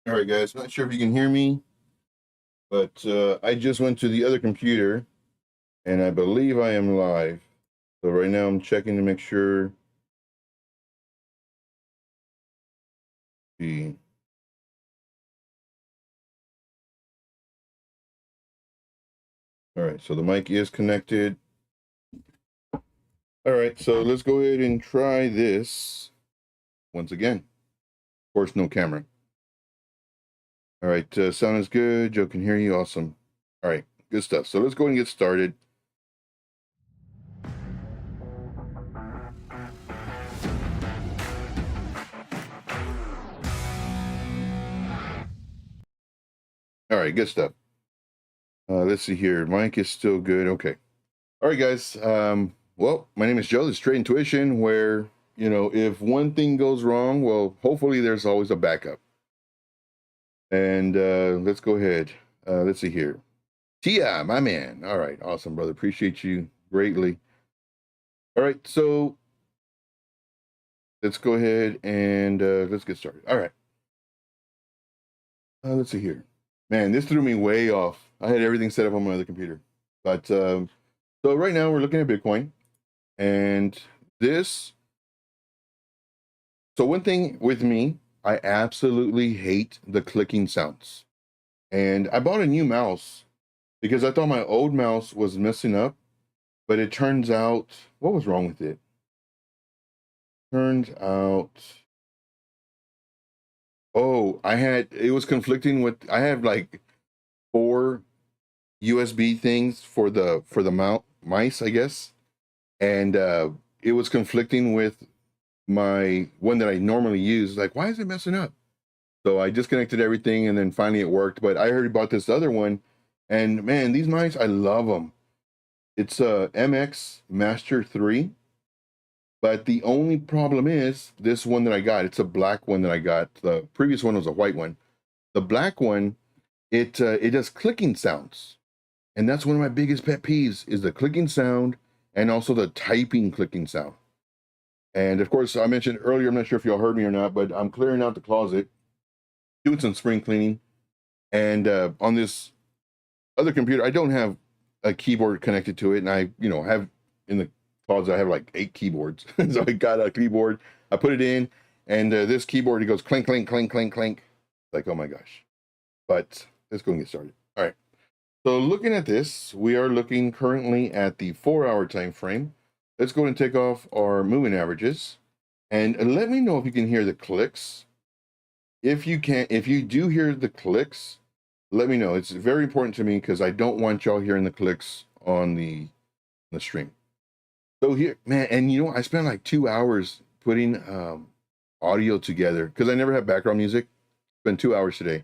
All right, guys, not sure if you can hear me, but I just went to the other computer and I believe I am live. So right now I'm checking to make sure. The All right, so the mic is connected. All right, so let's go ahead and try this once again. Of course, no camera. All right, sound is good. Joe can hear you. Awesome. All right, good stuff. So let's go ahead and get started. All right, good stuff. Let's see here. Mic is still good. Okay. All right, guys. Well, my name is Joe. This is TradeIntuition, where, if one thing goes wrong, well, hopefully there's always a backup. And let's go ahead. Let's see here. Tia, my man. All right. Awesome, brother. Appreciate you greatly. All right. So let's go ahead and let's get started. All right. Let's see here. Man, this threw me way off. I had everything set up on my other computer. But so right now we're looking at Bitcoin. And this. So one thing with me, I absolutely hate the clicking sounds. And I bought a new mouse because I thought my old mouse was messing up, but it turns out, what was wrong with it? Turns out, it was conflicting with, I have like 4 USB things for the mice, I guess. And it was conflicting with my one that I normally use. Like, why is it messing up? So I disconnected everything and then finally it worked. But I already bought this other one, and man, these mice, I love them. It's a MX Master 3. But the only problem is this one that I got, it's a black one that I got. The previous one was a white one. The black one, it does clicking sounds. And that's one of my biggest pet peeves is the clicking sound and also the typing clicking sound. And of course, I mentioned earlier, I'm not sure if y'all heard me or not, but I'm clearing out the closet, doing some spring cleaning. And on this other computer, I don't have a keyboard connected to it. And I, have in the closet, I have like 8 keyboards. So I got a keyboard, I put it in, and this keyboard, it goes clink, clink, clink, clink, clink. Like, oh my gosh. But let's go and get started. All right. So looking at this, we are looking currently at the 4-hour time frame. Let's go and take off our moving averages. And let me know if you can hear the clicks. If you do hear the clicks, let me know. It's very important to me because I don't want y'all hearing the clicks on the stream. So here, man, and I spent like 2 hours putting audio together because I never have background music. Spent 2 hours today.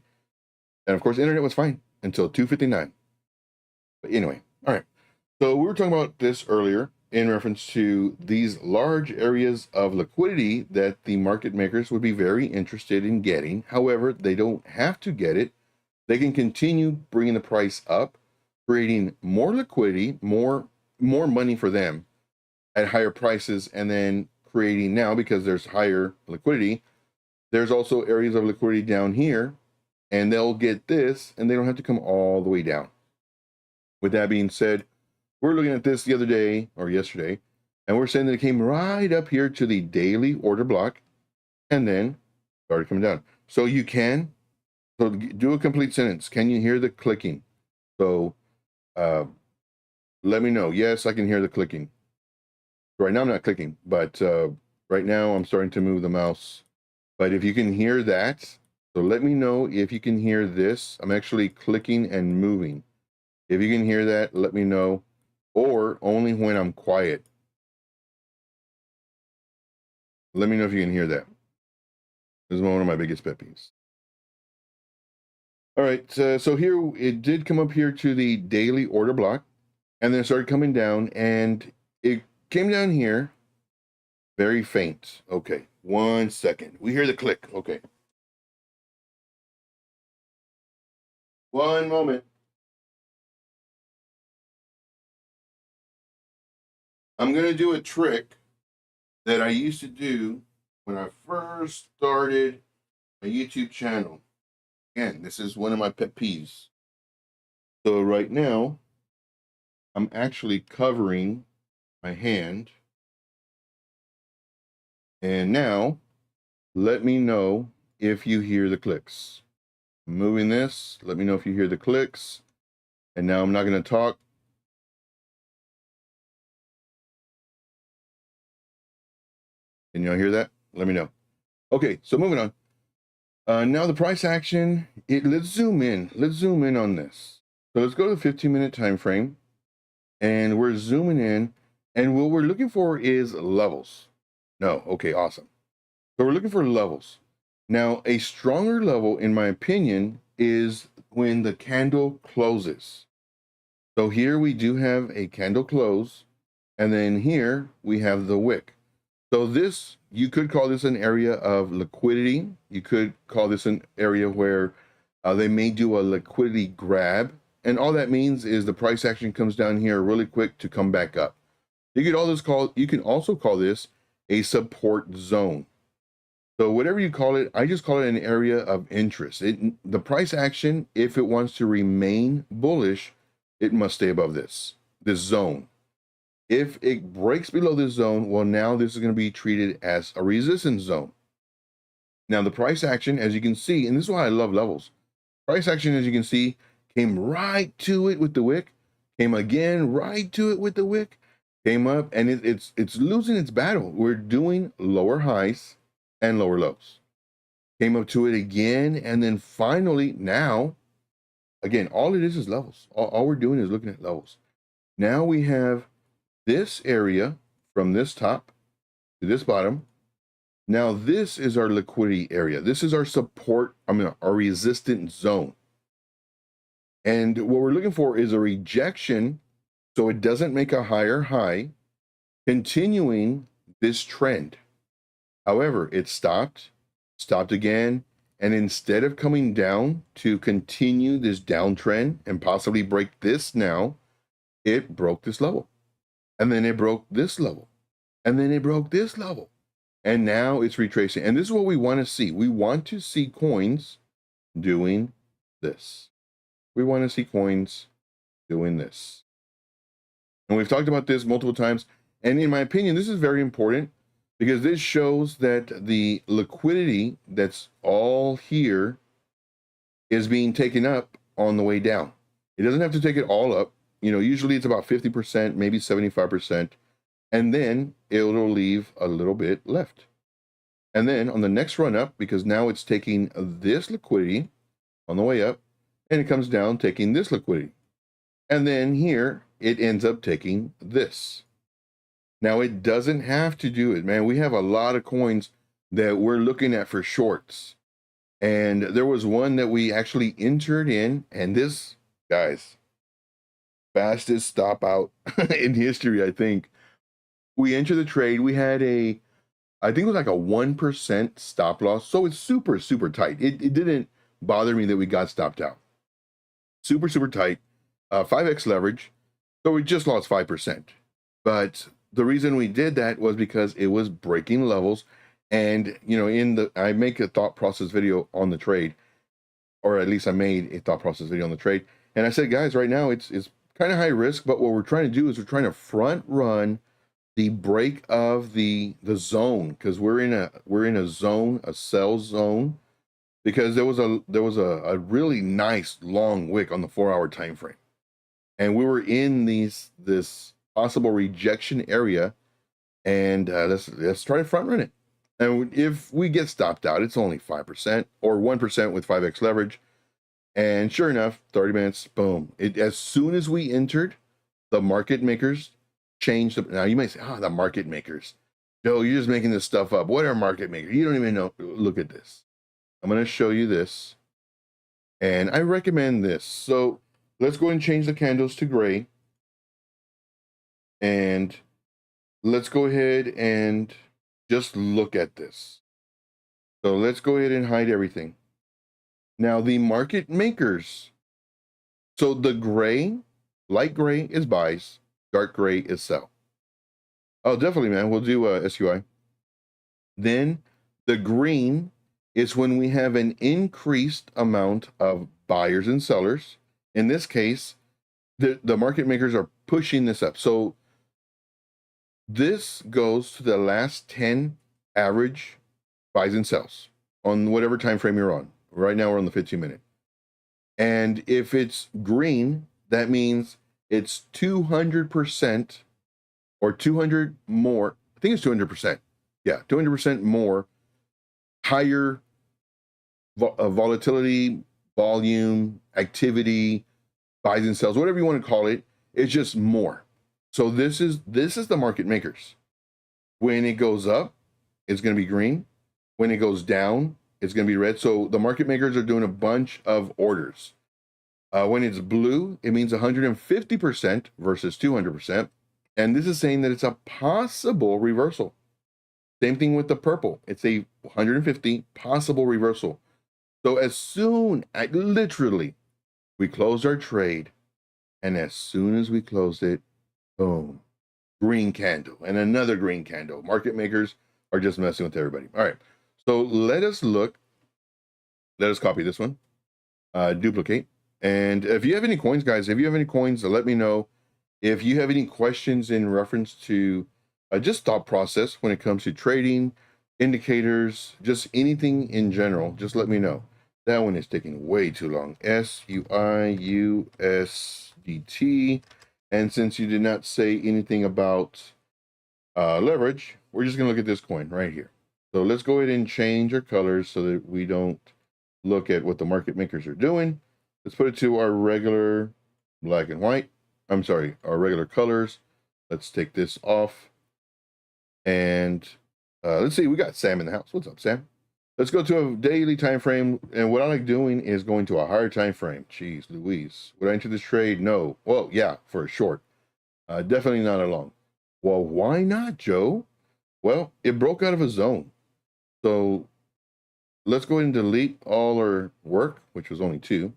And of course, the internet was fine until 2:59. But anyway, all right. So we were talking about this earlier in reference to these large areas of liquidity that the market makers would be very interested in getting. However, they don't have to get it. They can continue bringing the price up, creating more liquidity, more money for them at higher prices, and then creating now, because there's higher liquidity, there's also areas of liquidity down here, and they'll get this, and they don't have to come all the way down. With that being said, we're looking at this the other day or yesterday, and we're saying that it came right up here to the daily order block and then started coming down. So do a complete sentence. Can you hear the clicking? So let me know. Yes, I can hear the clicking. Right now I'm not clicking, but right now I'm starting to move the mouse. But if you can hear that, so let me know if you can hear this. I'm actually clicking and moving. If you can hear that, let me know. Or only when I'm quiet. Let me know if you can hear that. This is one of my biggest pet peeves. All right, so here it did come up here to the daily order block, and then it started coming down, and it came down here very faint. Okay, 1 second. We hear the click. Okay. One moment. I'm going to do a trick that I used to do when I first started a YouTube channel. Again, this is one of my pet peeves. So right now, I'm actually covering my hand. And now, let me know if you hear the clicks. I'm moving this. Let me know if you hear the clicks. And now I'm not going to talk. Can y'all hear that? Let me know. Okay, so moving on. Now the price action, let's zoom in. Let's zoom in on this. So let's go to the 15-minute time frame. And we're zooming in. And what we're looking for is levels. No, okay, awesome. So we're looking for levels. Now, a stronger level, in my opinion, is when the candle closes. So here we do have a candle close, and then here we have the wick. So this, you could call this an area of liquidity. You could call this an area where they may do a liquidity grab. And all that means is the price action comes down here really quick to come back up. You can also call this a support zone. So whatever you call it, I just call it an area of interest. The price action, if it wants to remain bullish, it must stay above this zone. If it breaks below this zone, well, now this is going to be treated as a resistance zone. Now the price action, as you can see, and this is why I love levels. Price action, as you can see, came right to it with the wick, came again right to it with the wick, came up, and it's losing its battle. We're doing lower highs and lower lows. Came up to it again, and then finally now, again, all it is levels. All we're doing is looking at levels. Now we have this area from this top to this bottom. Now this is our liquidity area. This is our support, our resistance zone. And what we're looking for is a rejection so it doesn't make a higher high, continuing this trend. However, it stopped again, and instead of coming down to continue this downtrend and possibly break this now, it broke this level. And then it broke this level. And then it broke this level. And now it's retracing. And this is what we want to see. We want to see coins doing this. We want to see coins doing this. And we've talked about this multiple times. And in my opinion, this is very important because this shows that the liquidity that's all here is being taken up on the way down. It doesn't have to take it all up. Usually it's about 50%, maybe 75%. And then it'll leave a little bit left. And then on the next run up, because now it's taking this liquidity on the way up, and it comes down taking this liquidity. And then here, it ends up taking this. Now, it doesn't have to do it, man. We have a lot of coins that we're looking at for shorts. And there was one that we actually entered in, and this, guys, fastest stop out in history, I think. We entered the trade. We had I think it was like a 1% stop loss. So it's super, super tight. It didn't bother me that we got stopped out. Super, super tight. 5x leverage. So we just lost 5%. But the reason we did that was because it was breaking levels. And, I make a thought process video on the trade, or at least I made a thought process video on the trade. And I said, guys, right now it's kind of high risk, but what we're trying to do is we're trying to front run the break of the zone, because we're in a zone, a sell zone, because there was a really nice long wick on the 4-hour time frame, and we were in this possible rejection area, and let's try to front run it. And if we get stopped out, it's only 5% or 1% with 5x leverage. And sure enough, 30 minutes, boom. As soon as we entered, the market makers changed. Now you might say, the market makers. Joe, you're just making this stuff up. What are market makers? You don't even know. Look at this. I'm going to show you this. And I recommend this. So let's go and change the candles to gray. And let's go ahead and just look at this. So let's go ahead and hide everything. Now the market makers. So the gray, light gray is buys, dark gray is sell. Oh, definitely, man. We'll do SUI. Then the green It's when we have an increased amount of buyers and sellers. In this case, the market makers are pushing this up. So this goes to the last 10 average buys and sells on whatever time frame you're on. Right now we're on the 15-minute. And if it's green, that means it's 200% or 200 more. I think it's 200%. Yeah, 200% more higher volatility, volume, activity, buys and sells, whatever you want to call it. It's just more. So this is the market makers. When it goes up, it's going to be green. When it goes down, it's going to be red. So the market makers are doing a bunch of orders. When it's blue, it means 150% versus 200%. And this is saying that it's a possible reversal. Same thing with the purple. It's a 150 possible reversal. So as soon as literally we closed our trade, and as soon as we closed it, boom, green candle and another green candle. Market makers are just messing with everybody. All right. So let us look. Let us copy this one, duplicate. And if you have any coins, guys, if you have any coins, let me know. If you have any questions in reference to just thought process when it comes to trading, indicators, just anything in general, just let me know. That one is taking way too long. SUI USDT. And since you did not say anything about leverage, we're just going to look at this coin right here. So let's go ahead and change our colors so that we don't look at what the market makers are doing. Let's put it to our regular black and white. I'm sorry, our regular colors. Let's take this off. And let's see, we got Sam in the house. What's up, Sam? Let's go to a daily time frame. And what I like doing is going to a higher time frame. Jeez Louise. Would I enter this trade? No. Well, yeah, for a short. Definitely not a long. Well, why not, Joe? Well, it broke out of a zone. So let's go ahead and delete all our work, which was only 2.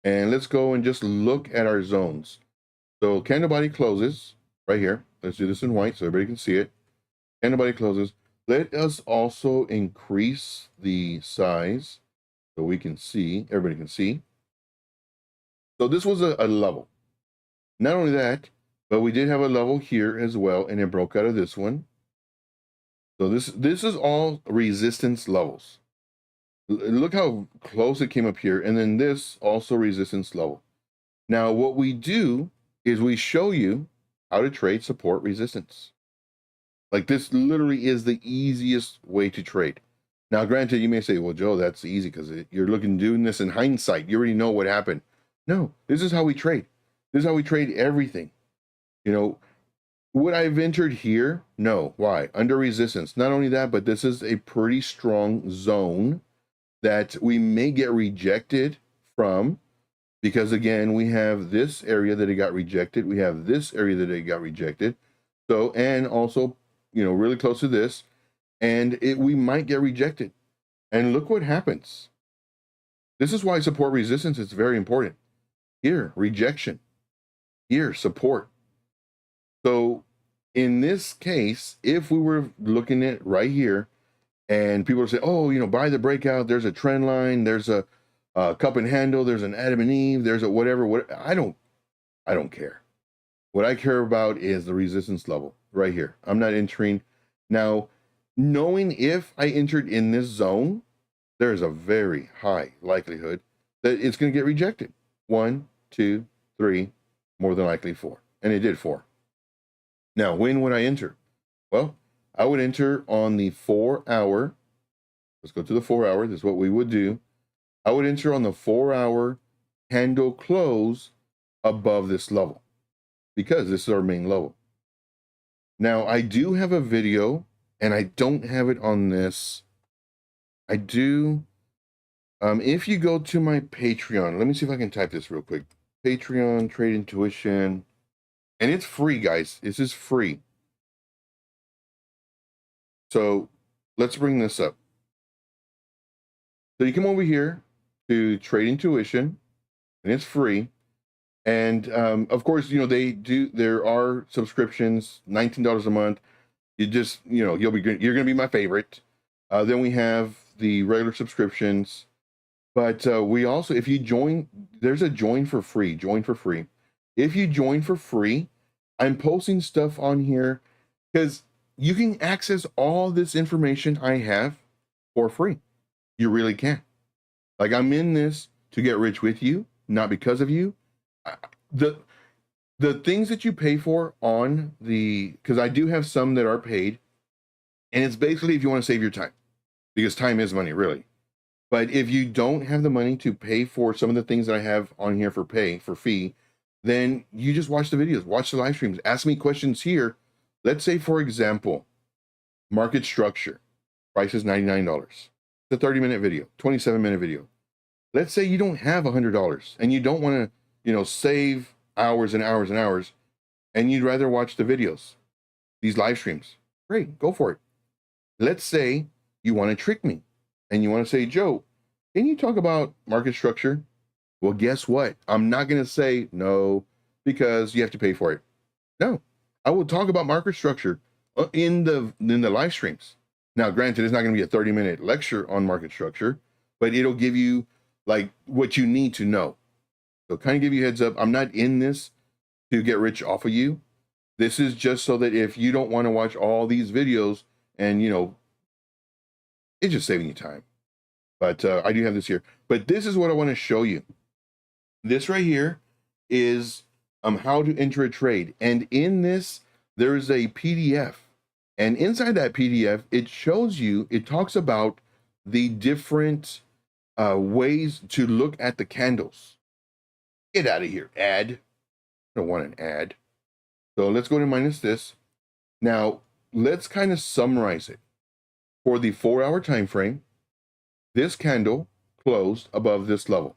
And let's go and just look at our zones. So candle body closes right here. Let's do this in white so everybody can see it. Candle body closes. Let us also increase the size so we can see, everybody can see. So this was a level. Not only that, but we did have a level here as well, and it broke out of this one. So this is all resistance levels. Look how close it came up here, and then this also resistance level. Now what we do is we show you how to trade support resistance. Like this literally is the easiest way to trade. Now, granted, you may say, well, Joe, that's easy because you're doing this in hindsight. You already know what happened. No, this is how we trade. This is how we trade everything. You know, would I have entered here? No. Why? Under resistance. Not only that, but this is a pretty strong zone that we may get rejected from, because again, we have this area that it got rejected. We have this area that it got rejected. So, and also, you know, really close to this, and we might get rejected. And look what happens. This is why support resistance is very important. Here, rejection. Here, support. So in this case, if we were looking at right here, and people say, oh, you know, buy the breakout, there's a trend line, there's a cup and handle, there's an Adam and Eve, there's a whatever. I don't care. What I care about is the resistance level right here. I'm not entering. Now, knowing if I entered in this zone, there is a very high likelihood that it's going to get rejected. 1, 2, 3, more than likely 4. And it did 4. Now, when would I enter? Well, I would enter on the 4-hour. Let's go to the 4-hour. This is what we would do. I would enter on the 4-hour candle close above this level, because this is our main level. Now, I do have a video, and I don't have it on this. I do. If you go to my Patreon, let me see if I can type this real quick. Patreon, TradeIntuition. And it's free, guys. This is free. So let's bring this up. So you come over here to TradeIntuition, and it's free. And of course, you know, there are subscriptions, $19 a month. You just, you know, you're going to be my favorite. Then we have the regular subscriptions. But we also, if you join, there's a join for free. Join for free. If you join for free, I'm posting stuff on here because you can access all this information I have for free. You really can. Like, I'm in this to get rich with you, not because of you. The things that you pay for on the, because I do have some that are paid, and it's basically if you want to save your time, because time is money, really. But if you don't have the money to pay for some of the things that I have on here for fee, then you just watch the videos, watch the live streams, ask me questions here. Let's say, for example, market structure, price is $99. It's a 30-minute video, 27-minute video. Let's say you don't have $100 and you don't want to, save hours and hours and hours, and you'd rather watch the videos, these live streams. Great, go for it. Let's say you want to trick me and you want to say, Joe, can you talk about market structure? Well, guess what? I'm not going to say no because you have to pay for it. No, I will talk about market structure in the live streams. Now, granted, it's not going to be a 30-minute lecture on market structure, but it'll give you like what you need to know. So kind of give you a heads up. I'm not in this to get rich off of you. This is just so that if you don't want to watch all these videos and, it's just saving you time. But I do have this here. But this is what I want to show you. This right here is how to enter a trade. And in this, there is a PDF. And inside that PDF, it shows you, it talks about the different ways to look at the candles. Get out of here, ad. I don't want an ad. So let's go to minus this. Now, let's kind of summarize it. For the 4-hour time frame, this candle closed above this level.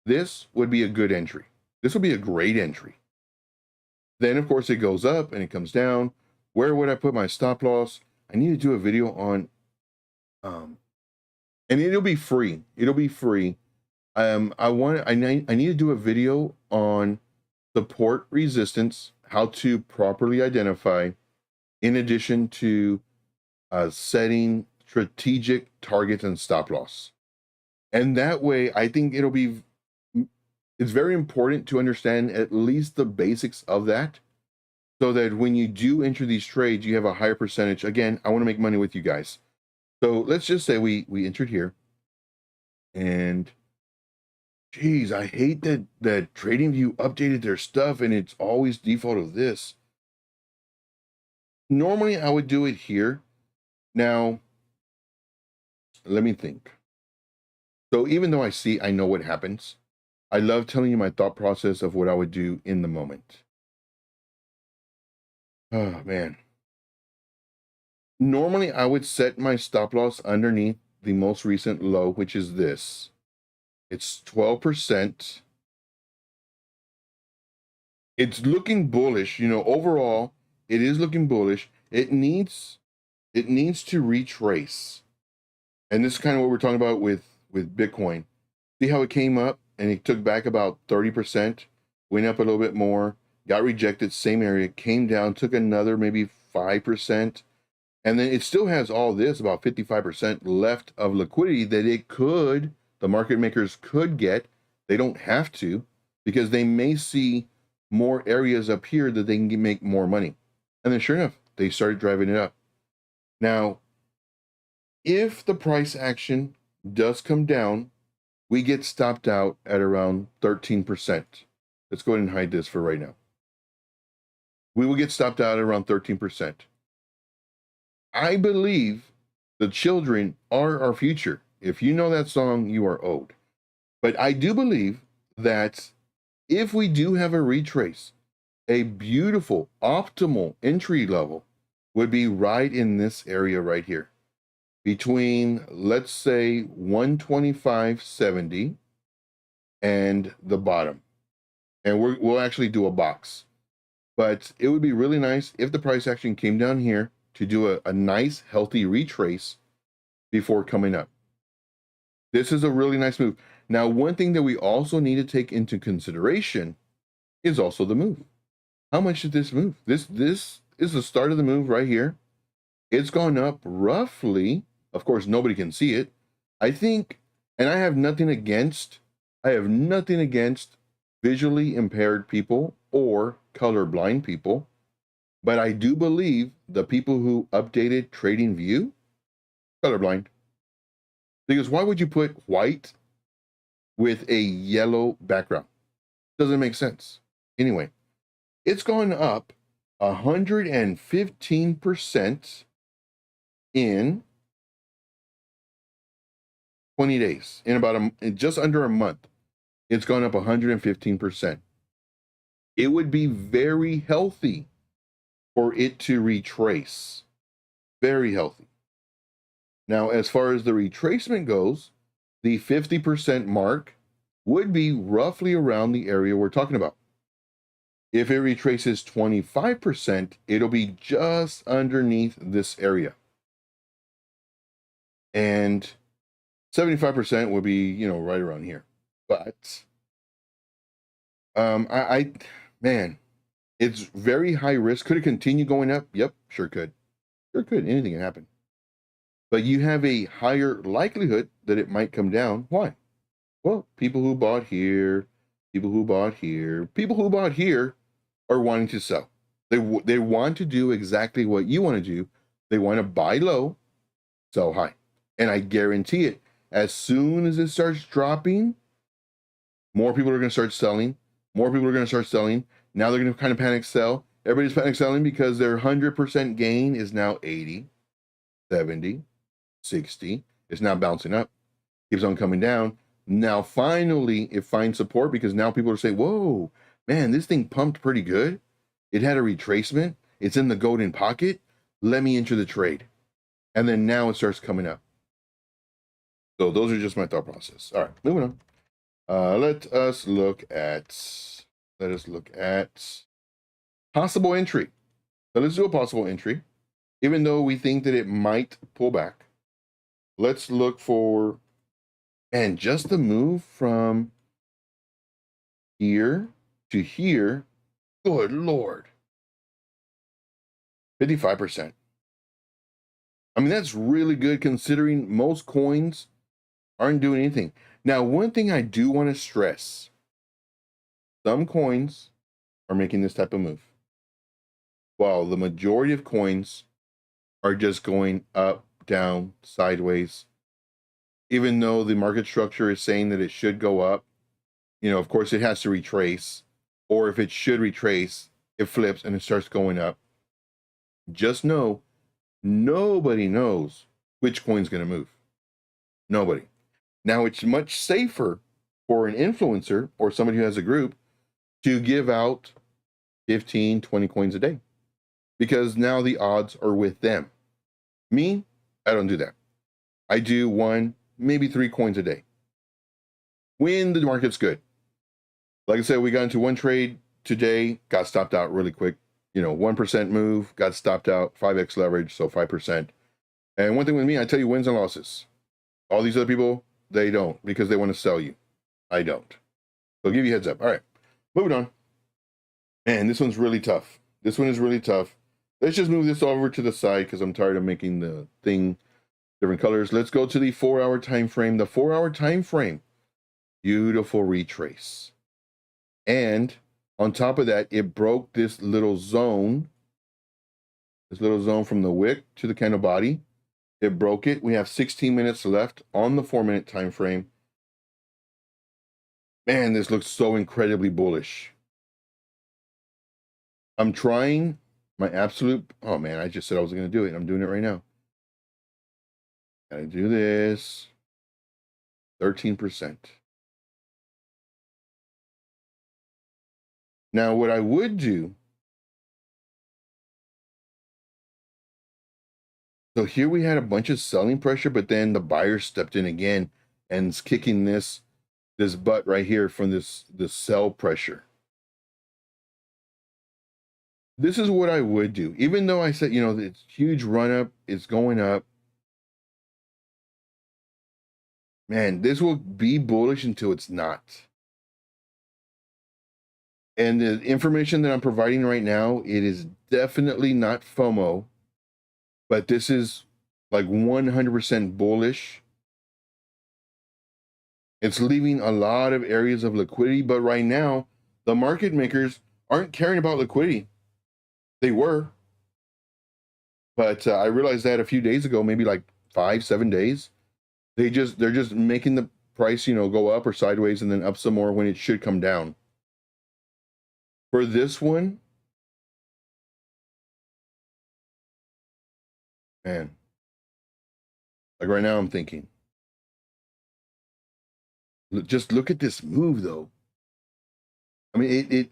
This would be a good entry. This would be a great entry. Then, of course, it goes up and it comes down. Where would I put my stop loss? I need to do a video on, and it'll be free. It'll be free. I need to do a video on support resistance, how to properly identify, in addition to setting strategic targets and stop loss. And that way, I think it's very important to understand at least the basics of that, so that when you do enter these trades, you have a higher percentage. Again, I want to make money with you guys. So let's just say we entered here, and geez, I hate that TradingView updated their stuff and it's always default of this. Normally I would do it here. Now, let me think. So even though I know what happens, I love telling you my thought process of what I would do in the moment. Oh, man. Normally, I would set my stop loss underneath the most recent low, which is this. It's 12%. It's looking bullish. Overall, it is looking bullish. It needs to retrace. And this is kind of what we're talking about with Bitcoin. See how it came up and it took back about 30%, went up a little bit more, got rejected, same area, came down, took another maybe 5%. And then it still has all this, about 55% left of liquidity that the market makers could get. They don't have to, because they may see more areas up here that they can make more money. And then sure enough, they started driving it up. Now, if the price action does come down, we get stopped out at around 13%. Let's go ahead and hide this for right now. We will get stopped out at around 13%. I believe the children are our future. If you know that song, you are owed. But I do believe that if we do have a retrace, a beautiful, optimal entry level would be right in this area right here, between, let's say, 125.70 and the bottom. And we'll actually do a box. But it would be really nice if the price action came down here to do a nice, healthy retrace before coming up. This is a really nice move. Now, one thing that we also need to take into consideration is also the move. How much did this move? This is the start of the move right here. It's gone up roughly Of course, nobody can see it. I think, and I have nothing against visually impaired people or colorblind people, but I do believe the people who updated TradingView, colorblind. Because why would you put white with a yellow background? Doesn't make sense. Anyway, it's gone up 115% in 20 days. In about just under a month, it's gone up 115%. It would be very healthy for it to retrace. Very healthy. Now, as far as the retracement goes, the 50% mark would be roughly around the area we're talking about. If it retraces 25%, it'll be just underneath this area. And 75% would be, right around here. But man, it's very high risk. Could it continue going up? Yep, sure could. Sure could. Anything can happen. But you have a higher likelihood that it might come down. Why? Well, people who bought here, people who bought here are wanting to sell. They want to do exactly what you want to do. They want to buy low, sell high. And I guarantee it, as soon as it starts dropping, more people are going to start selling. More people are going to start selling. Now they're going to kind of panic sell. Everybody's panic selling because their 100% gain is now 80, 70, 60. It's now bouncing up. Keeps on coming down. Now, finally, it finds support because now people are saying, whoa, man, this thing pumped pretty good. It had a retracement. It's in the golden pocket. Let me enter the trade. And then now it starts coming up. So those are just my thought process. All right, moving on. Let us look at possible entry. So let's do a possible entry. Even though we think that it might pull back, let's look for, and just the move from here to here, good Lord, 55%. I mean, that's really good considering most coins aren't doing anything. Now, one thing I do want to stress, some coins are making this type of move, while the majority of coins are just going up, down, sideways. Even though the market structure is saying that it should go up, of course it has to retrace, or if it should retrace, it flips and it starts going up. Just know, nobody knows which coin's going to move. Nobody. Now, it's much safer for an influencer or somebody who has a group to give out 15, 20 coins a day, because now the odds are with them. Me, I don't do that. I do 1, maybe 3 coins a day when the market's good. Like I said, we got into one trade today, got stopped out really quick. 1% move, got stopped out, 5x leverage, so 5%. And one thing with me, I tell you wins and losses. All these other people, they don't, because they want to sell you. I don't. So I'll give you a heads up. All right, moving on. Man, this one's really tough. This one is really tough. Let's just move this over to the side because I'm tired of making the thing different colors. Let's go to the 4-hour time frame. The 4-hour time frame, beautiful retrace. And on top of that, it broke this little zone from the wick to the candle body. It broke it. We have 16 minutes left on the 4-minute time frame. Man, this looks so incredibly bullish. I'm trying my absolute, oh man, I just said I was going to do it. I'm doing it right now. Gotta do this. 13%. Now, what I would do, so here we had a bunch of selling pressure, but then the buyer stepped in again and is kicking this butt right here from this sell pressure. This is what I would do. Even though I said, it's huge run up, it's going up. Man, this will be bullish until it's not. And the information that I'm providing right now, it is definitely not FOMO, but this is like 100% bullish. It's leaving a lot of areas of liquidity, but right now, the market makers aren't caring about liquidity. They were, but I realized that a few days ago, maybe like 5-7 days, they're just making the price, you know, go up or sideways and then up some more when it should come down. For this one, man, like right now I'm thinking, just look at this move though. I mean,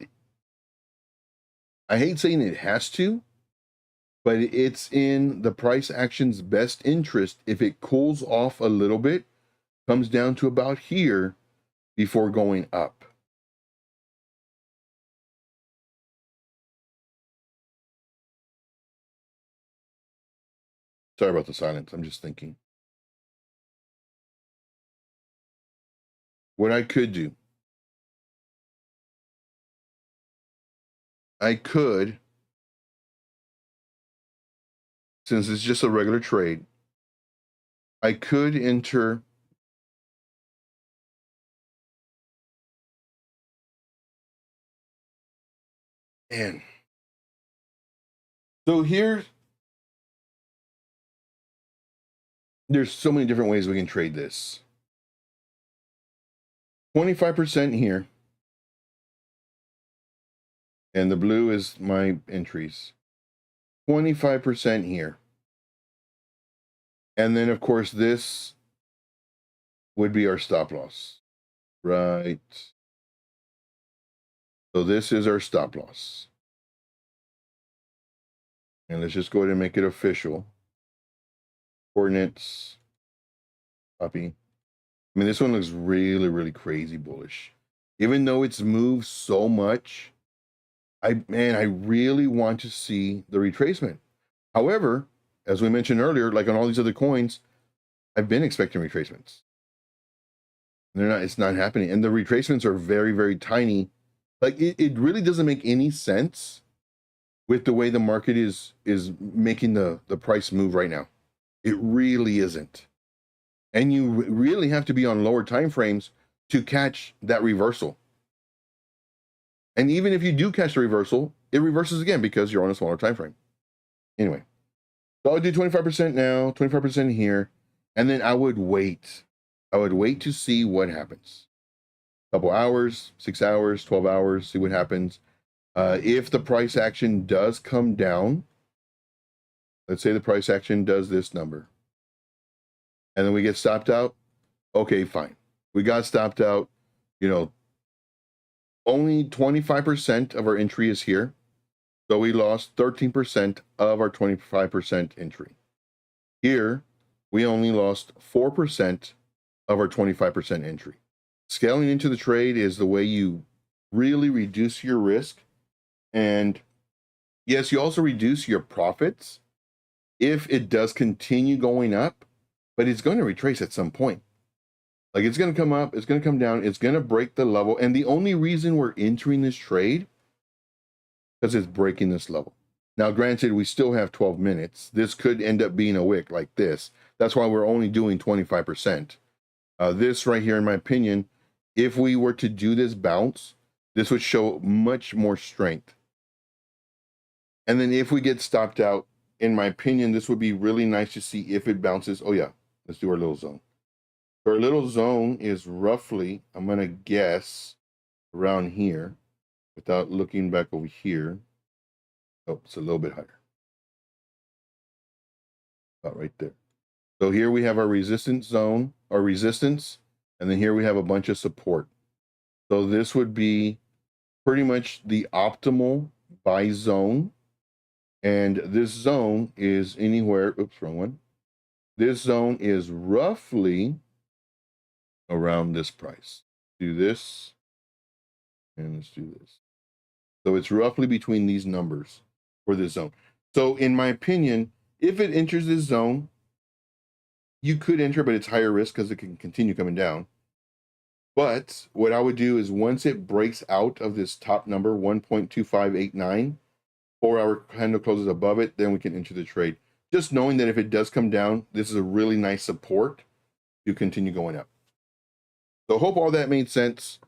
I hate saying it has to, but it's in the price action's best interest if it cools off a little bit, comes down to about here before going up. Sorry about the silence. I'm just thinking. What I could do, I could, since it's just a regular trade, I could enter and so here, there's so many different ways we can trade this. 25% here. And the blue is my entries. 25% here. And then, of course, this would be our stop loss. Right. So this is our stop loss. And let's just go ahead and make it official. Coordinates. Copy. I mean, this one looks really, really crazy bullish. Even though it's moved so much, I really want to see the retracement. However, as we mentioned earlier, like on all these other coins, I've been expecting retracements. They're not, it's not happening. And the retracements are very, very tiny. Like it really doesn't make any sense with the way the market is making the price move right now. It really isn't. And you really have to be on lower time frames to catch that reversal. And even if you do catch the reversal, it reverses again because you're on a smaller time frame. Anyway, so I would do 25% now, 25% here, and then I would wait. I would wait to see what happens. A couple hours, 6 hours, 12 hours, see what happens. If the price action does come down, let's say the price action does this number, and then we get stopped out, okay, fine. We got stopped out, you know, only 25% of our entry is here. So we lost 13% of our 25% entry. Here, we only lost 4% of our 25% entry. Scaling into the trade is the way you really reduce your risk. And yes, you also reduce your profits if it does continue going up, but it's going to retrace at some point. Like it's going to come up, it's going to come down, it's going to break the level. And the only reason we're entering this trade because it's breaking this level. Now, granted, we still have 12 minutes. This could end up being a wick like this. That's why we're only doing 25%. This right here, in my opinion, if we were to do this bounce, this would show much more strength. And then if we get stopped out, in my opinion, this would be really nice to see if it bounces. Oh yeah, let's do our little zone. Our little zone is roughly, I'm going to guess, around here without looking back over here. Oh, it's a little bit higher. About right there. So here we have our resistance zone, our resistance, and then here we have a bunch of support. So this would be pretty much the optimal buy zone. And this zone is anywhere, oops, wrong one. This zone is roughly around this price. Do this, and let's do this. So it's roughly between these numbers for this zone. So in my opinion, if it enters this zone, you could enter, but it's higher risk because it can continue coming down. But what I would do is once it breaks out of this top number, 1.2589, 4-hour candle closes above it, then we can enter the trade. just knowing that if it does come down, this is a really nice support to continue going up. So hope all that made sense,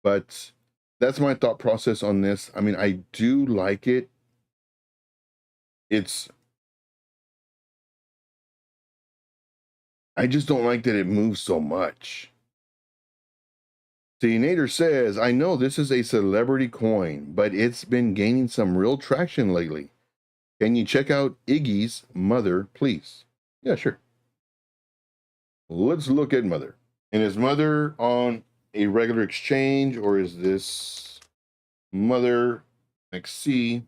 but that's my thought process on this. I mean, I do like it. I just don't like that it moves so much. See, Nader says, I know this is a celebrity coin, but it's been gaining some real traction lately. Can you check out Iggy's Mother, please? Yeah, sure. Let's look at Mother. And is Mother on a regular exchange, or is this Mother XC?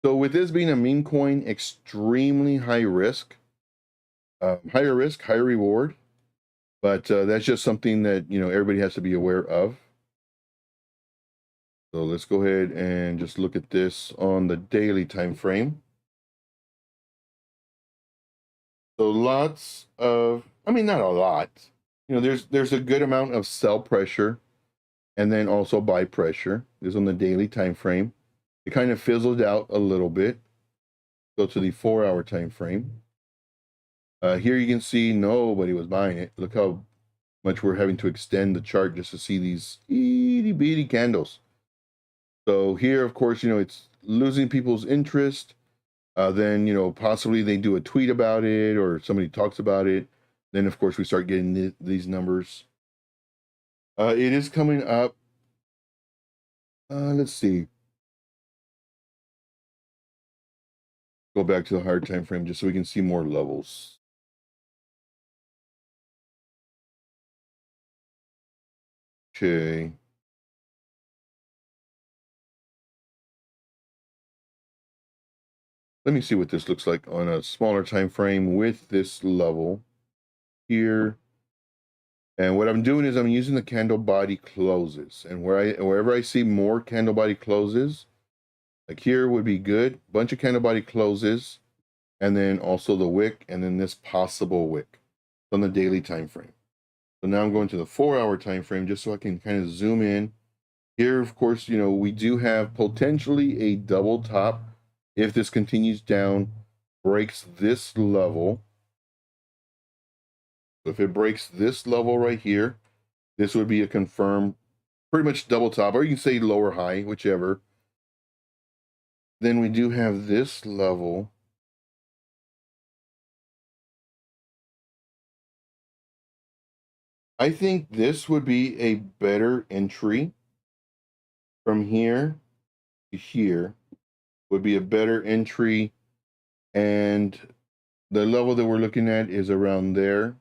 So with this being a meme coin, extremely high risk. Higher risk, higher reward. But that's just something that, you know, everybody has to be aware of. So let's go ahead and just look at this on the daily time frame. So lots of, I mean, not a lot. You know, there's a good amount of sell pressure and then also buy pressure. This is on the daily time frame. It kind of fizzled out a little bit. Go to the 4-hour time frame. Here you can see nobody was buying it. Look how much we're having to extend the chart just to see these itty bitty candles. So here, of course, you know, it's losing people's interest. Then, you know, possibly they do a tweet about it or somebody talks about it. Then, of course, we start getting these numbers. It is coming up. Let's see. Go back to the higher time frame just so we can see more levels. Okay. Let me see what this looks like on a smaller time frame with this level here. And what I'm doing is I'm using the candle body closes, and wherever I see more candle body closes, like here would be good, bunch of candle body closes, and then also the wick, and then this possible wick on the daily time frame. So now I'm going to the 4-hour time frame just so I can kind of zoom in. Here, of course, you know, we do have potentially a double top if this continues down, breaks this level. So if it breaks this level right here, this would be a confirmed pretty much double top, or you can say lower high, whichever. Then we do have this level. I think this would be a better entry from here to here would be a better entry, and the level that we're looking at is around there.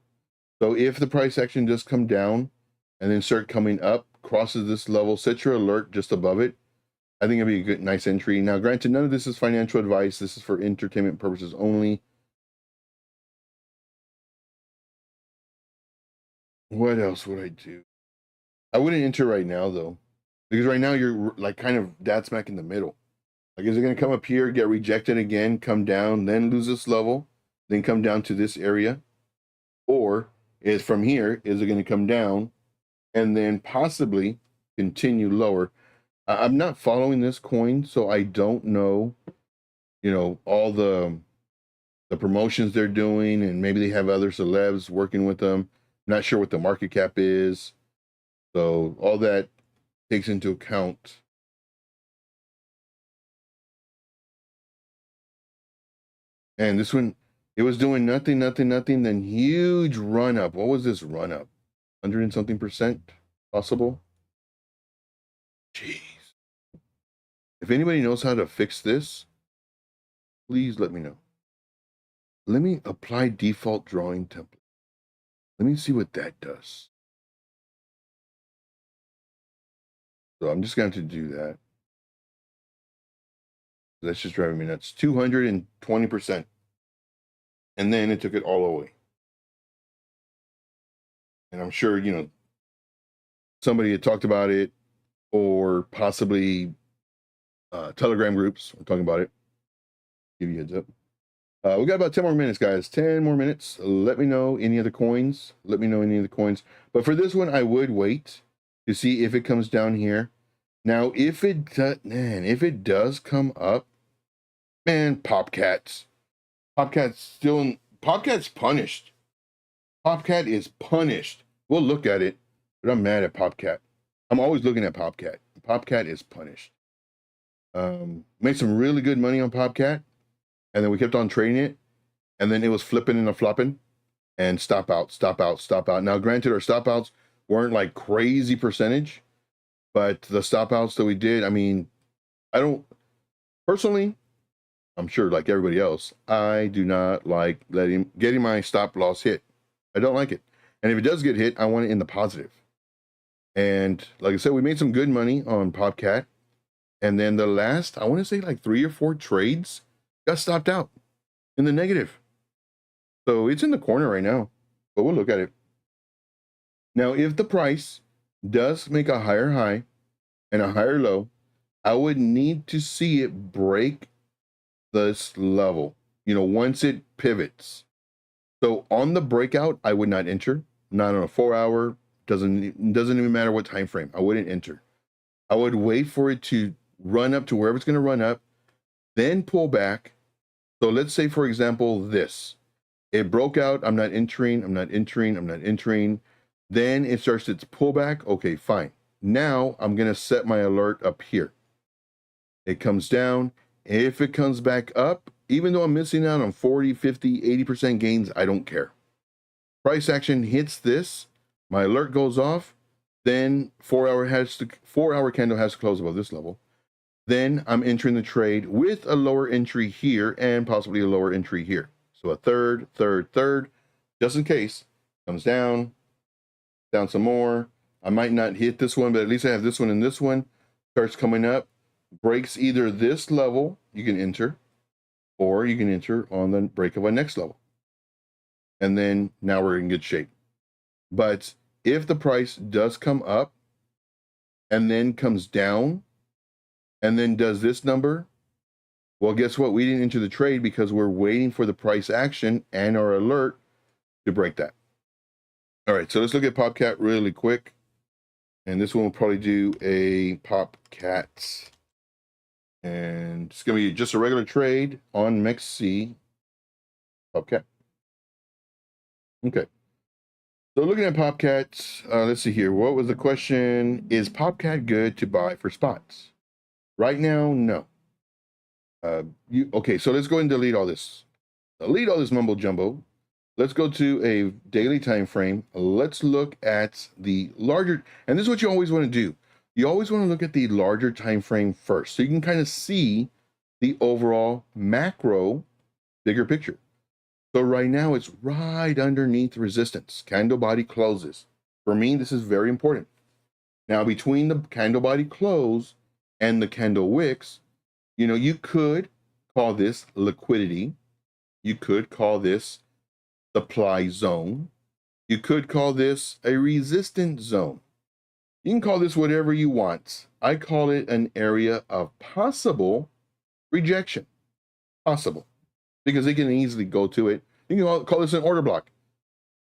So if the price action does come down and then start coming up, crosses this level, set your alert just above it, I think it'd be a good, nice entry. Now, granted, none of this is financial advice. This is for entertainment purposes only. What else would I do? I wouldn't enter right now, though, because right now you're like kind of dead smack in the middle. Like, is it going to come up here, get rejected again, come down, then lose this level, then come down to this area? Or is from here, is it going to come down and then possibly continue lower? I'm not following this coin, so I don't know, you know, all the promotions they're doing, and maybe they have other celebs working with them. Not sure what the market cap is. So all that takes into account. And this one, it was doing nothing, then huge run up. What was this run up? 100 and something percent possible? Jeez. If anybody knows how to fix this, please let me know. Let me apply default drawing template. Let me see what that does. So I'm just going to do that. That's just driving me nuts. 220%. And then it took it all away. And I'm sure, you know, somebody had talked about it, or possibly Telegram groups are talking about it. Give you a heads up. We got about 10 more minutes, guys. 10 more minutes. Let me know any other coins. Let me know any of the coins. But for this one, I would wait to see if it comes down here. Now, if it does come up, Man, Popcats. Popcat's punished. Popcat is punished. We'll look at it, but I'm mad at Popcat. I'm always looking at Popcat. Popcat is punished. Made some really good money on Popcat, and then we kept on trading it, and then it was flipping and flopping, and stop out, stop out, stop out. Now, granted, our stop outs weren't like crazy percentage, but the stop outs that we did, I mean, I don't personally, I'm sure like everybody else, I do not like getting my stop loss hit. I don't like it. And if it does get hit, I want it in the positive. And like I said, we made some good money on Popcat. And then the last, I want to say like 3 or 4 trades got stopped out in the negative. So it's in the corner right now, but we'll look at it. Now, if the price does make a higher high and a higher low, I would need to see it break this level, you know, once it pivots. So on the breakout, I would not enter, not on a 4-hour, doesn't even matter what time frame. I wouldn't enter. I would wait for it to run up to wherever it's going to run up, then pull back. So let's say, for example, this. It broke out, I'm not entering, I'm not entering, I'm not entering. Then it starts its pullback. Okay, fine. Now I'm going to set my alert up here. It comes down. If it comes back up, even though I'm missing out on 40, 50, 80% gains, I don't care. Price action hits this, my alert goes off, then 4-hour candle has to close above this level. Then I'm entering the trade with a lower entry here and possibly a lower entry here. So a third, just in case. Comes down some more. I might not hit this one, but at least I have this one and this one. Starts coming up, breaks either this level, you can enter, or you can enter on the break of a next level. And then now we're in good shape. But if the price does come up and then comes down and then does this number, well, guess what? We didn't enter the trade because we're waiting for the price action and our alert to break that. All right, so let's look at Popcat really quick. And this one will probably do a Popcat. And it's going to be just a regular trade on MEXC Popcat. Okay. So looking at Popcat, let's see here. What was the question? Is Popcat good to buy for spots? Right now, no. Okay, so let's go ahead and delete all this. Delete all this mumbo jumbo. Let's go to a daily time frame. Let's look at the larger, and this is what you always want to do. You always want to look at the larger time frame first, so you can kind of see the overall macro bigger picture. So right now it's right underneath resistance. Candle body closes. For me, this is very important. Now between the candle body close and the candle wicks, you know, you could call this liquidity. You could call this supply zone. You could call this a resistance zone. You can call this whatever you want. I call it an area of possible rejection. Possible. Because they can easily go to it. You can call this an order block.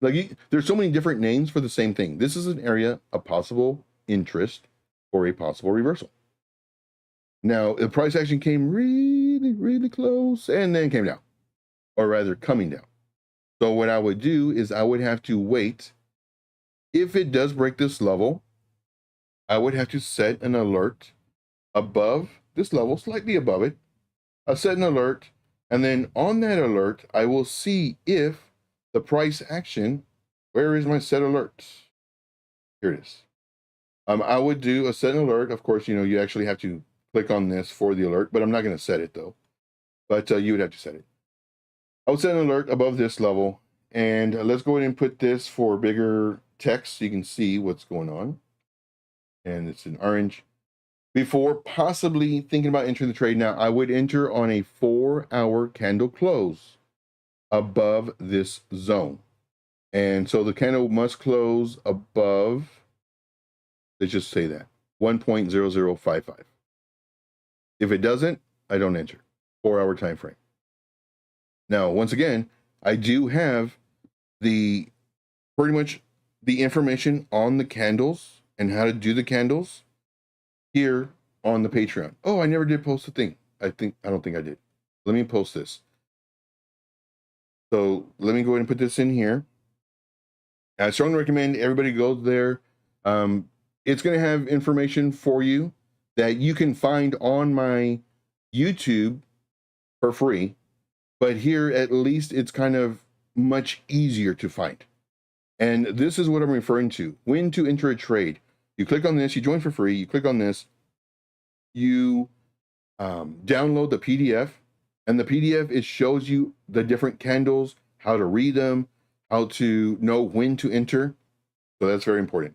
Like there's so many different names for the same thing. This is an area of possible interest or a possible reversal. Now, the price action came really, really close and then came down, or rather coming down. So what I would do is I would have to wait. If it does break this level, I would have to set an alert above this level, slightly above it. I'll set an alert, and then on that alert, I will see if the price action, where is my set alert? Here it is. I would do a set alert. Of course, you know, you actually have to click on this for the alert, but I'm not going to set it though. But you would have to set it. I would set an alert above this level, and let's go ahead and put this for bigger text so you can see what's going on. And it's in orange. Before possibly thinking about entering the trade now, I would enter on a 4-hour candle close above this zone. And so the candle must close above, let's just say that, 1.0055. If it doesn't, I don't enter. 4-hour time frame. Now, once again, I do have pretty much the information on the candles and how to do the candles here on the Patreon. Oh, I never did post a thing. I don't think I did. Let me post this. So let me go ahead and put this in here. I strongly recommend everybody goes there. It's going to have information for you that you can find on my YouTube for free, but here at least it's kind of much easier to find. And this is what I'm referring to. When to enter a trade. You click on this, you join for free, you click on this, you download the PDF, and the PDF, it shows you the different candles, how to read them, how to know when to enter. So that's very important.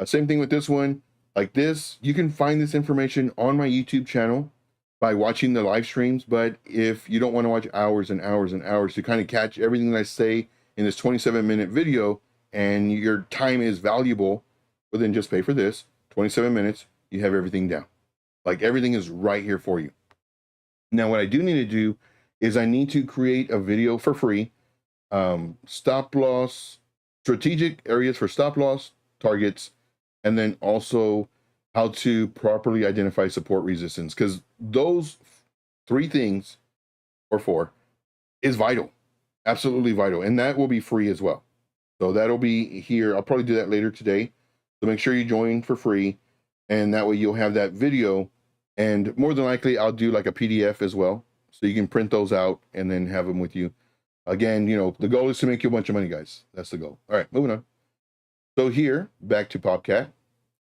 Same thing with this one. Like this, you can find this information on my YouTube channel by watching the live streams. But if you don't want to watch hours and hours and hours to kind of catch everything that I say in this 27-minute video, and your time is valuable, well, then just pay for this. 27 minutes, you have everything down. Like everything is right here for you. Now, what I do need to do is I need to create a video for free. Stop loss, strategic areas for stop loss, targets, and then also how to properly identify support resistance, because those 3 things or 4 is vital, absolutely vital, and that will be free as well. So that'll be here. I'll probably do that later today. So make sure you join for free, and that way you'll have that video, and more than likely I'll do like a PDF as well, so you can print those out and then have them with you. Again, you know, the goal is to make you a bunch of money, guys. That's the goal. All right, moving on. So here, back to Popcat.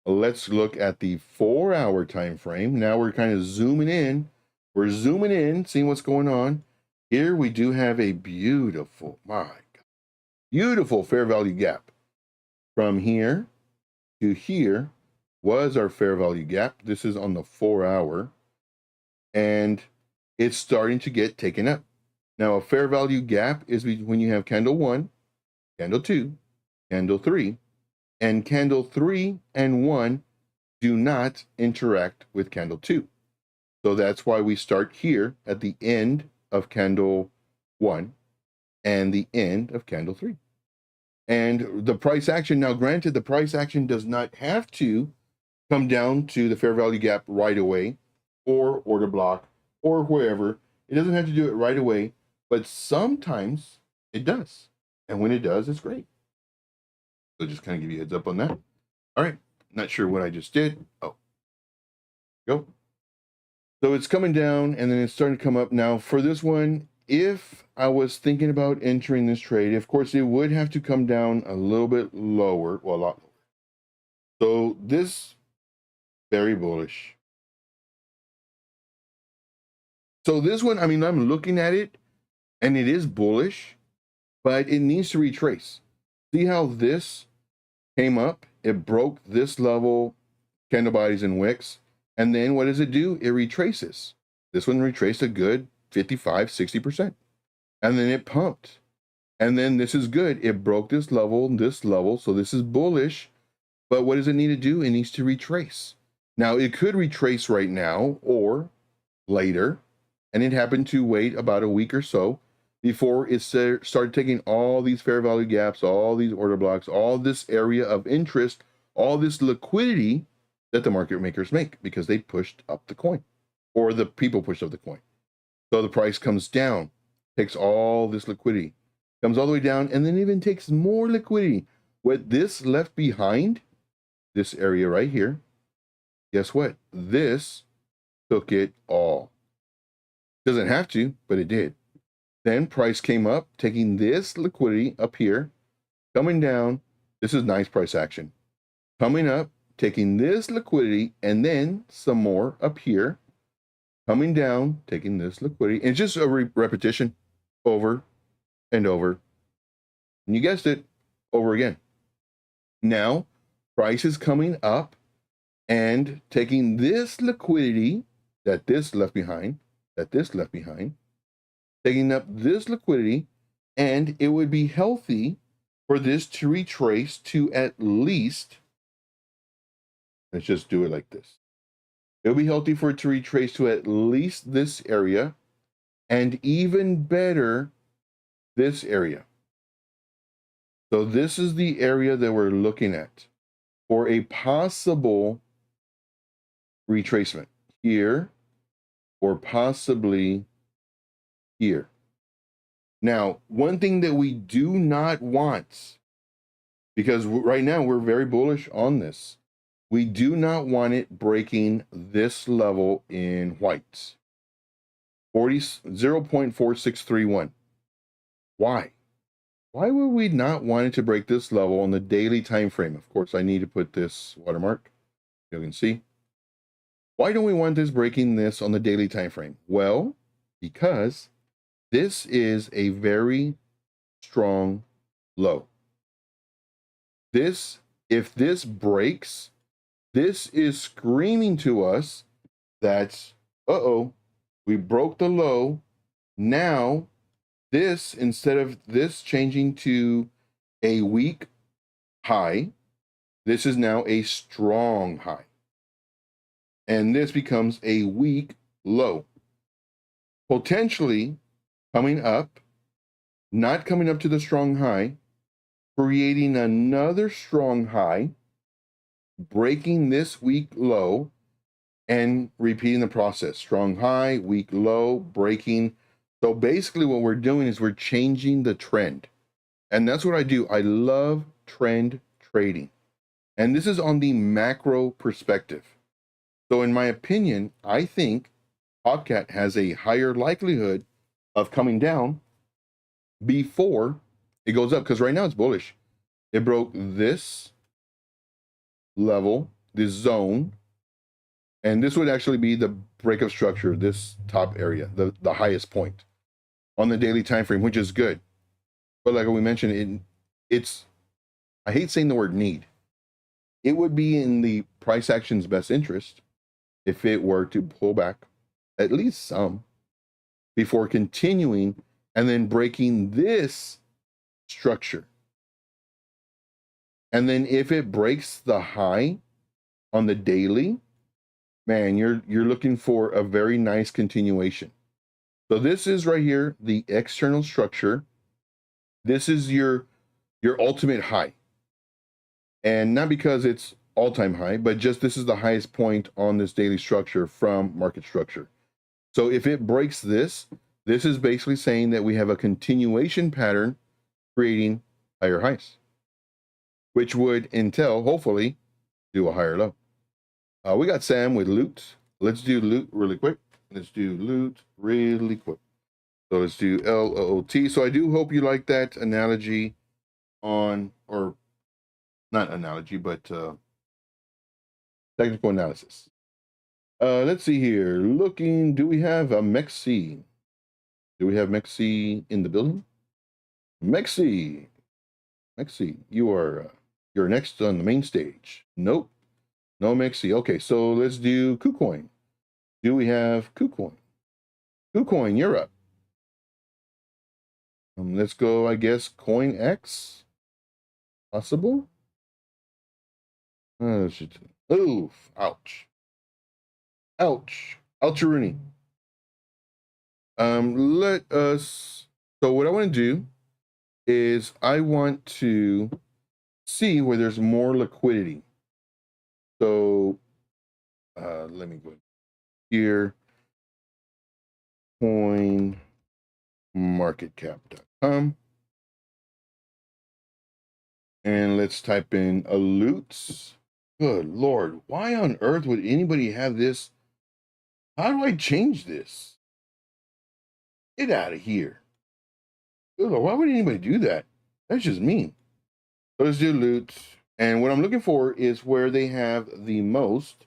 Let's look at the 4-hour time frame. Now we're kind of zooming in. We're zooming in, seeing what's going on. Here we do have a beautiful, my God, beautiful fair value gap. From here to here was our fair value gap. This is on the 4-hour. And it's starting to get taken up. Now, a fair value gap is when you have candle 1, candle 2, candle 3, and candle 3 and 1 do not interact with candle 2. So that's why we start here at the end of candle 1 and the end of candle 3. And the price action, now granted, the price action does not have to come down to the fair value gap right away, or order block, or wherever. It doesn't have to do it right away, but sometimes it does. And when it does, it's great. So just kind of give you a heads up on that. All right, not sure what I just did. Oh, go. So it's coming down and then it's starting to come up. Now for this one, if I was thinking about entering this trade, of course, it would have to come down a little bit lower, well, a lot lower. So this, very bullish. So this one, I mean, I'm looking at it and it is bullish, but it needs to retrace. See how this came up? It broke this level, candle bodies and wicks. And then what does it do? It retraces. This one retraced a good 55, 60%. And then it pumped. And then this is good. It broke this level. So this is bullish. But what does it need to do? It needs to retrace. Now, it could retrace right now or later. And it happened to wait about a week or so before it started taking all these fair value gaps, all these order blocks, all this area of interest, all this liquidity that the market makers make because they pushed up the coin, or the people pushed up the coin. So the price comes down, takes all this liquidity, comes all the way down, and then even takes more liquidity. What this left behind, this area right here, guess what? This took it all. Doesn't have to, but it did. Then price came up, taking this liquidity up here, coming down. This is nice price action. Coming up, taking this liquidity, and then some more up here, coming down, taking this liquidity. And it's just a repetition over and over. And you guessed it, over again. Now, price is coming up and taking this liquidity that this left behind, taking up this liquidity, and it would be healthy for this to retrace to at least, let's just do it like this. It would be healthy for it to retrace to at least this area, and even better, this area. So this is the area that we're looking at for a possible retracement here, or possibly here. Now, one thing that we do not want, because right now we're very bullish on this, we do not want it breaking this level in whites. 0.4631. Why? Why would we not want it to break this level on the daily time frame? Of course, I need to put this watermark. You can see. Why don't we want this breaking this on the daily time frame? Well, because this is a very strong low. This, if this breaks, this is screaming to us that, uh-oh, we broke the low. Now, this, instead of this changing to a weak high, this is now a strong high. And this becomes a weak low. Potentially coming up, not coming up to the strong high, creating another strong high, breaking this weak low, and repeating the process. Strong high, weak low, breaking. So basically what we're doing is we're changing the trend. And that's what I do. I love trend trading. And this is on the macro perspective. So in my opinion, I think Popcat has a higher likelihood of coming down before it goes up, because right now it's bullish. It broke this level, this zone, and this would actually be the breakup structure, this top area, the highest point on the daily time frame, which is good. But like we mentioned, it's, I hate saying the word need. It would be in the price action's best interest if it were to pull back at least some before continuing and then breaking this structure. And then if it breaks the high on the daily, man, you're looking for a very nice continuation. So this is right here, the external structure. This is your ultimate high. And not because it's all-time high, but just this is the highest point on this daily structure from market structure. So if it breaks this, this is basically saying that we have a continuation pattern creating higher highs, which would entail, hopefully, do a higher low. We got Sam with loot. Let's do loot really quick. Let's do loot really quick. So let's do LOOT. So I do hope you like that analogy on, or not analogy, but technical analysis. Let's see here. Looking, do we have a Mexi? Do we have Mexi in the building? Mexi, you're next on the main stage. Nope, no Mexi. Okay, so let's do KuCoin. Do we have KuCoin? KuCoin, you're up. Let's go, I guess, CoinX. Possible? Oof, ouch. Ouch. Ouch-a-rooney. Let us, so what I want to do is I want to see where there's more liquidity. So let me go here, coinmarketcap.com, and let's type in a loot. Good Lord, why on earth would anybody have this? How do I change this? Get out of here. Good Lord, why would anybody do that? That's just mean. So let's do loot. And what I'm looking for is where they have the most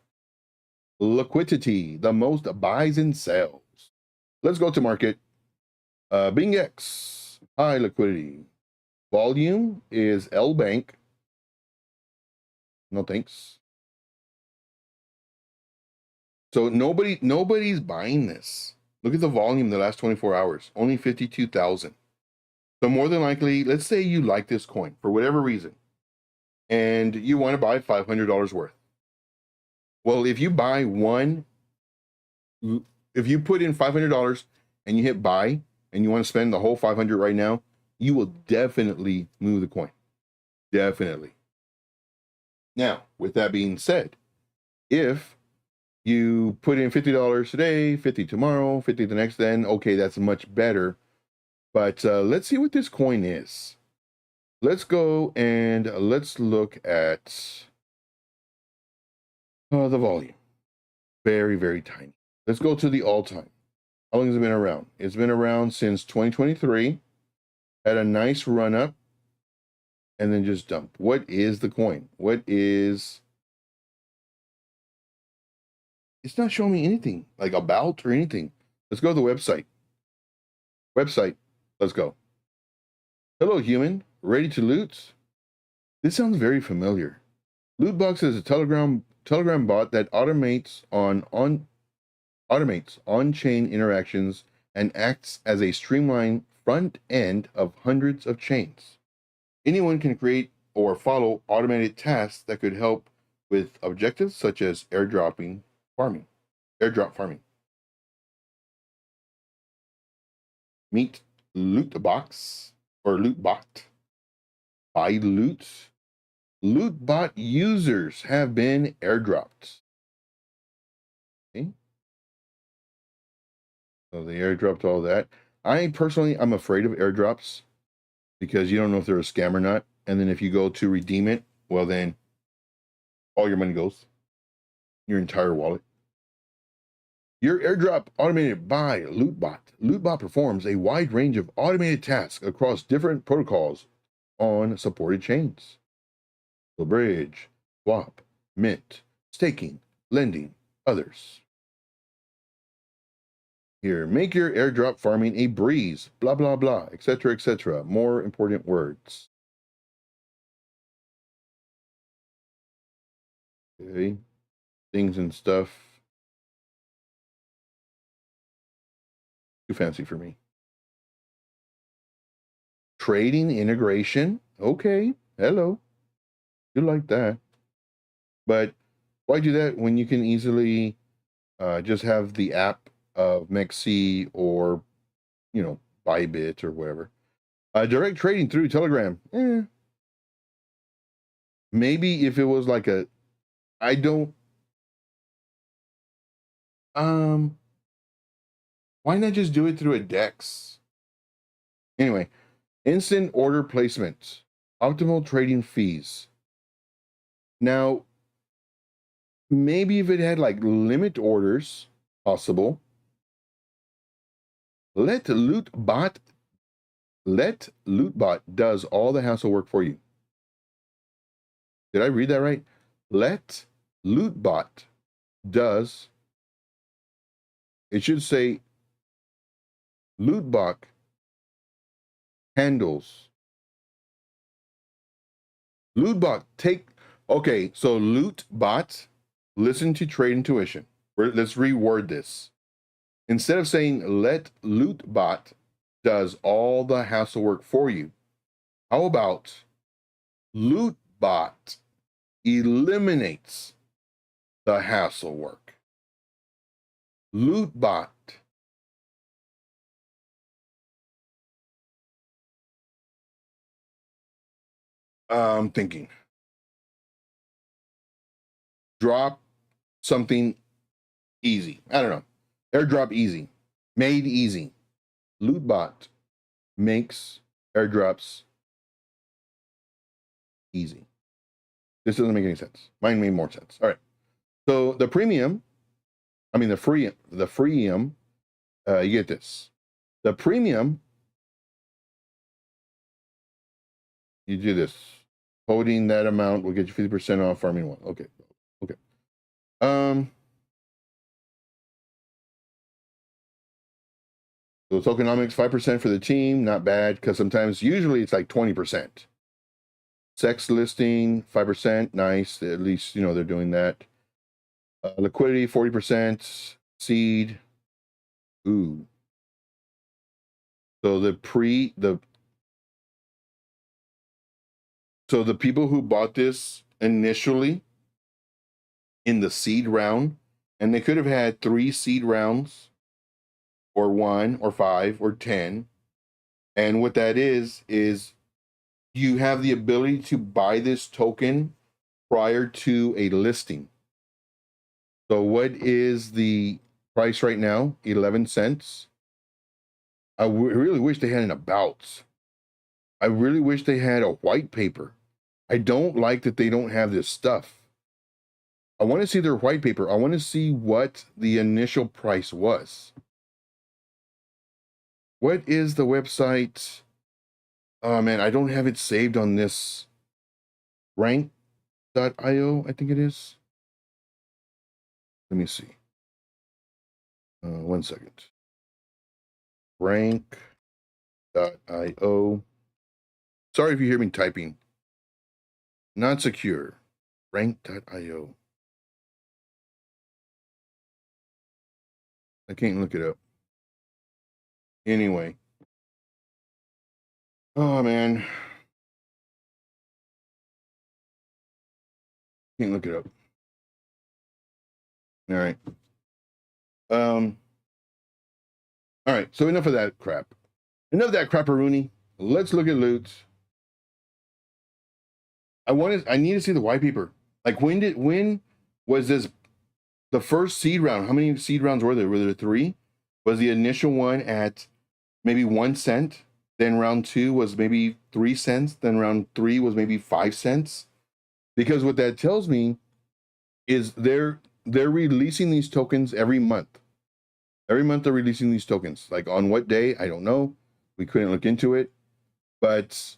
liquidity, the most buys and sells. Let's go to market. BingX, high liquidity. Volume is L Bank. No thanks. So nobody's buying this. Look at the volume the last 24 hours, only 52,000. So more than likely, let's say you like this coin for whatever reason, and you want to buy $500 worth. Well, if you buy one, if you put in $500 and you hit buy and you want to spend the whole 500 right now, you will definitely move the coin. Definitely. Now, with that being said, if you put in $50 today, 50 tomorrow, 50 the next, then okay, that's much better. But let's see what this coin is. Let's go and let's look at the volume. Very, very tiny. Let's go to the all-time. How long has it been around? It's been around since 2023. Had a nice run up and then just dumped. What is the coin? What is... It's not showing me anything like about or anything. Let's go to the website. Let's go. Hello, human. Ready to loot? This sounds very familiar. LootBox is a Telegram bot that automates on-chain interactions and acts as a streamlined front end of hundreds of chains. Anyone can create or follow automated tasks that could help with objectives such as airdrop farming. Meet LootBox or LootBot. Buy loot. LootBot users have been airdropped. Okay. So they airdropped all that. I'm afraid of airdrops because you don't know if they're a scam or not. And then if you go to redeem it, well then all your money goes. Your entire wallet. Your airdrop automated by LootBot. LootBot performs a wide range of automated tasks across different protocols on supported chains. The bridge, swap, mint, staking, lending, others. Here, make your airdrop farming a breeze, blah, blah, blah, etc., etc. More important words. Okay, things and stuff. Too fancy for me. Trading integration. Okay, hello. You like that. But why do that when you can easily just have the app of Mexi or, you know, Bybit or whatever. Direct trading through Telegram. Maybe if it was like a, I don't, why not just do it through a DEX? Anyway, instant order placement, optimal trading fees. Now, maybe if it had like limit orders possible, let LootBot does all the hassle work for you. Did I read that right? Let LootBot does, it should say LootBot handles. LootBot okay, so LootBot, listen to TradeIntuition. Let's reword this. Instead of saying let LootBot does all the hassle work for you, how about LootBot eliminates the hassle work? LootBot thinking. Drop something easy. I don't know. Airdrop easy. Made easy. LootBot makes airdrops easy. This doesn't make any sense. Mine made more sense. All right. So the freemium, you get this. The premium, you do this. Holding that amount will get you 50% off farming one. Okay. Okay. So tokenomics, 5% for the team, not bad, because usually it's like 20%. Sex listing, 5%, nice. At least, you know, they're doing that. Liquidity, 40%. Seed, ooh. So the people who bought this initially in the seed round, and they could have had 3 seed rounds, or 1, or 5, or 10. And what that is you have the ability to buy this token prior to a listing. So what is the price right now? 11 cents. I really wish they had an about. I really wish they had a white paper. I don't like that they don't have this stuff. I want to see their white paper. I want to see what the initial price was. What is the website? Oh man, I don't have it saved on this rank.io, I think it is. Let me see. 1 second. Rank.io. Sorry if you hear me typing. Not secure. Rank.io. I can't look it up. Anyway. Oh man. Can't look it up. All right. All right. So enough of that crap. Enough of that crapperoonie. Let's look at loot. I need to see the white paper. Like when was this the first seed round? How many seed rounds were there? Were there 3? Was the initial one at maybe 1 cent? Then round 2 was maybe 3 cents. Then round 3 was maybe 5 cents. Because what that tells me is they're releasing these tokens every month. Every month they're releasing these tokens. Like on what day? I don't know. We couldn't look into it. But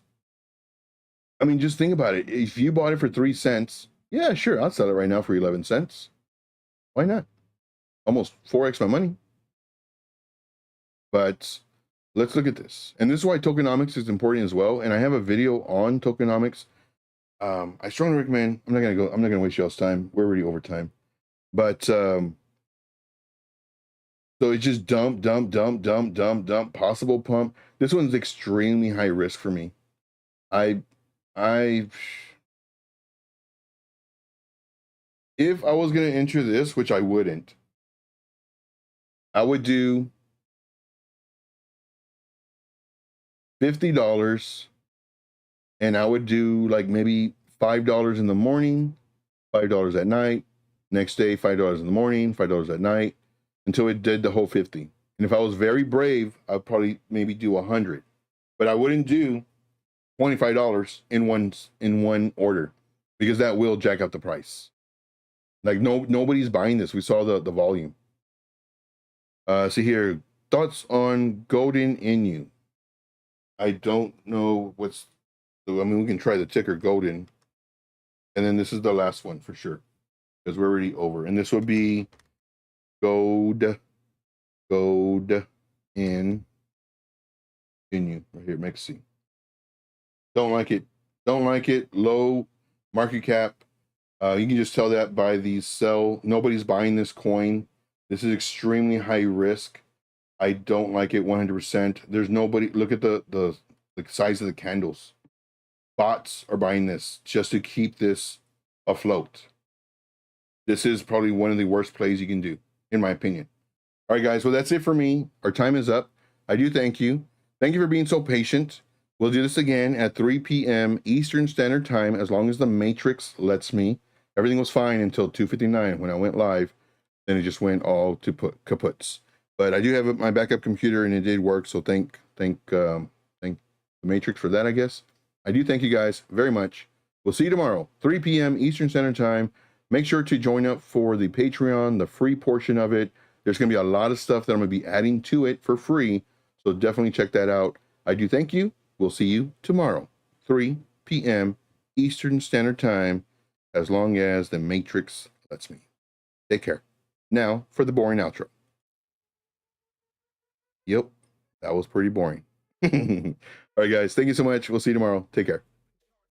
I mean, just think about it. If you bought it for 3 cents, yeah, sure, I'll sell it right now for 11 cents. Why not? Almost 4x my money. But let's look at this. And this is why tokenomics is important as well. And I have a video on tokenomics. I strongly recommend. I'm not gonna waste y'all's time. We're already over time. But so it's just dump, possible pump. This one's extremely high risk for me. If I was going to enter this, which I wouldn't, I would do $50 and I would do like maybe $5 in the morning, $5 at night, next day, $5 in the morning, $5 at night, until it did the whole 50. And if I was very brave, I'd probably maybe do 100, but I wouldn't do $25 in one order, because that will jack up the price. Like nobody's buying this. We saw the volume. See here, thoughts on Golden Inu. I don't know what's. I mean, we can try the ticker Golden, and then this is the last one for sure, because we're already over. And this would be Gold in Inu right here. Mexi. Don't like it. Don't like it. Low market cap. You can just tell that by the sell. Nobody's buying this coin. This is extremely high risk. I don't like it 100%. There's nobody. Look at the size of the candles. Bots are buying this just to keep this afloat. This is probably one of the worst plays you can do, in my opinion. All right, guys. Well, that's it for me. Our time is up. I do thank you. Thank you for being so patient. We'll do this again at 3 p.m. Eastern Standard Time, as long as the Matrix lets me. Everything was fine until 2:59 when I went live. Then it just went all to kaputs. But I do have my backup computer, and it did work. So thank the Matrix for that, I guess. I do thank you guys very much. We'll see you tomorrow, 3 p.m. Eastern Standard Time. Make sure to join up for the Patreon, the free portion of it. There's going to be a lot of stuff that I'm going to be adding to it for free. So definitely check that out. I do thank you. We'll see you tomorrow, 3 p.m. Eastern Standard Time, as long as the Matrix lets me. Take care. Now for the boring outro. Yep, that was pretty boring. All right, guys. Thank you so much. We'll see you tomorrow. Take care.